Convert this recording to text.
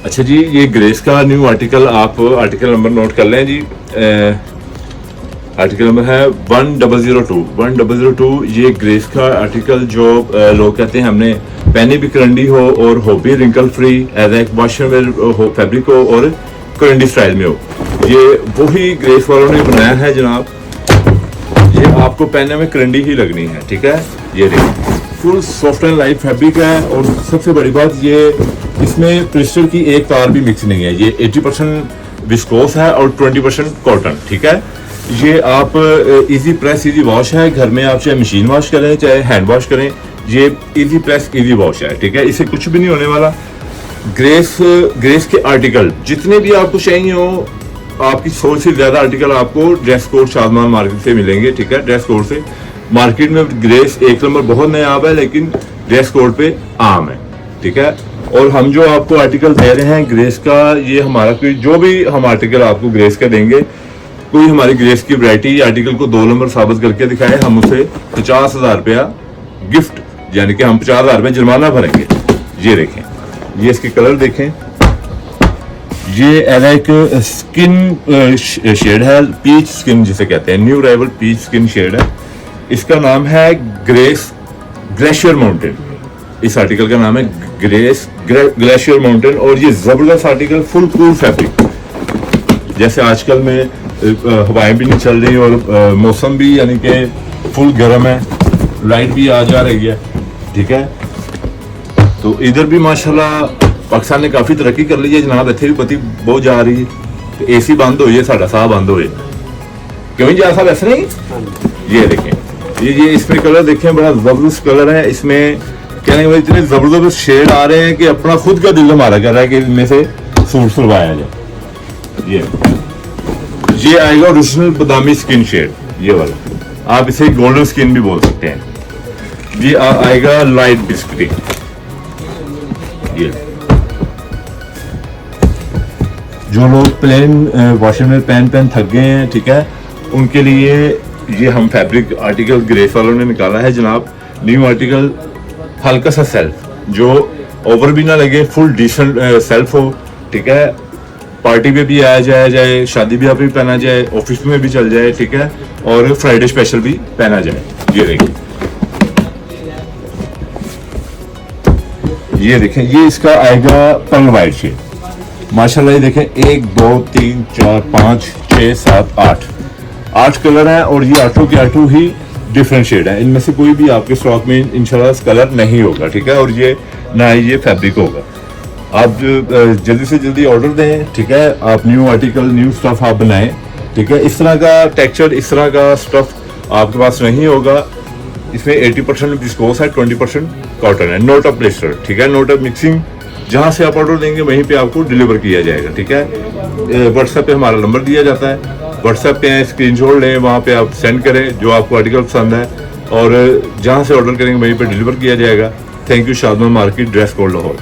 अच्छा जी, ये ग्रेस का न्यू आर्टिकल, आप आर्टिकल नंबर नोट कर लें जी। आर्टिकल नंबर है 1002। ये ग्रेस का आर्टिकल जो लोग कहते हैं हमने पहनी भी करंडी हो और हो भी wrinkle free as a washer हो, फैब्रिक हो और करंडी स्टाइल में हो, ये वही ग्रेस वालों ने बनाया है जनाब। ये आपको पहनने में करंडी ही लगनी है, ठीक है। ये देखिए full soft and light fabric है और सबसे बड़ी बात ये इसमें क्रिस्टल की एक तार भी मिक्स नहीं है। ये 80% विस्कोस है और 20% कॉटन, ठीक है। ये आप इजी प्रेस इजी वॉश है, घर में आप चाहे मशीन वॉश करें चाहे हैंड वॉश करें, ये इजी प्रेस इजी वॉश है, ठीक है। इससे कुछ भी नहीं होने वाला। ग्रेस के आर्टिकल जितने भी आपको चाहिए हो, आपकी 100 से ज़्यादा आर्टिकल आपको ड्रेस कोड शादमान मार्केट से मिलेंगे, ठीक है। ड्रेस कोड से मार्केट में ग्रेस एक नंबर बहुत नायाब है, लेकिन ड्रेस कोड पे आम है, ठीक है। और हम जो आपको आर्टिकल दे रहे हैं ग्रेस का, ये हमारा कोई जो भी हम आर्टिकल आपको ग्रेस का देंगे, कोई हमारी ग्रेस की वैरायटी आर्टिकल को 2 नंबर साबित करके दिखाए, हम उसे 50,000 रुपया गिफ्ट, यानी कि हम 50,000 रुपये जुर्माना भरेंगे। ये देखें, ये इसके कलर देखें। ये एक स्किन शेड है, पीच स्किन जिसे कहते हैं, new arrival peach skin shade है। इसका नाम है ग्लेशियर माउंटेन। इस आर्टिकल का नाम है ग्लेशियर माउंटेन और ये जबरदस्त आर्टिकल, फुल कूल फैब्रिक। जैसे आजकल में हवाएं भी नहीं चल रही और मौसम भी यानी कि फुल गर्म है, लाइट भी आ जा रही है, ठीक है। तो इधर भी माशाल्लाह पाकिस्तान ने काफ़ी तरक्की कर ली है जनाब। इतने भी पति बहुत जा रही है, तो एसी बंद हो, साढ़ा साह बंद हो, क्यों जी साहब ऐसा नहीं। ये देखें, ये इसमें कलर देखें, बड़ा जबरदस्त कलर है। इसमें कहने के बाद इतने जबरदस्त शेड आ रहे हैं कि अपना खुद का दिल हमारा कर रहा है कि इनमें से सूट सिलवाया जाए। ये आएगा ओरिजिनल बादामी स्किन शेड, ये वाला, आप इसे गोल्डन स्किन भी बोल सकते हैं। ये आएगा लाइट बिस्किट। ये जो लोग प्लेन वॉशिंग में पहन थक गए हैं, ठीक है, उनके लिए ये हम फैब्रिक आर्टिकल ग्रेस वालों ने निकाला है जनाब। न्यू आर्टिकल, हल्का सा सेल्फ, जो ओवर भी ना लगे, फुल डिसेंट सेल्फ हो, ठीक है। पार्टी में भी आया जाए, शादी ब्याह पे भी पहना जाए, ऑफिस में भी चल जाए, ठीक है, और फ्राइडे स्पेशल भी पहना जाए। ये देखिए, ये देखें, ये इसका आएगा पर्ल वाइट शेड। माशाल्लाह ये देखें, 1 2 3 4 5 6 7 8 कलर है और ये 8 के 8 ही डिफरेंट शेड है। इनमें से कोई भी आपके स्टॉक में इंशाल्लाह कलर नहीं होगा, ठीक है। और ये ना ये फैब्रिक होगा। आप जल्दी से जल्दी ऑर्डर दें, ठीक है। आप न्यू आर्टिकल न्यू स्टफ आप बनाएं, ठीक है। इस तरह का टेक्सचर, इस तरह का स्टफ आपके पास नहीं होगा। इसमें 80% विस्कोस है, 20% कॉटन है। नोट ऑफ प्लेस्टर, ठीक है, नोट ऑफ मिक्सिंग। जहाँ से आप ऑर्डर देंगे वहीं पे आपको डिलीवर किया जाएगा, ठीक है। व्हाट्सएप पे हमारा नंबर दिया जाता है, व्हाट्सएप पे स्क्रीनशॉट लें, वहाँ पे आप सेंड करें जो आपको आर्टिकल पसंद है और जहाँ से ऑर्डर करेंगे वहीं पे डिलीवर किया जाएगा। Thank you, Shadman market, dress code Lahore.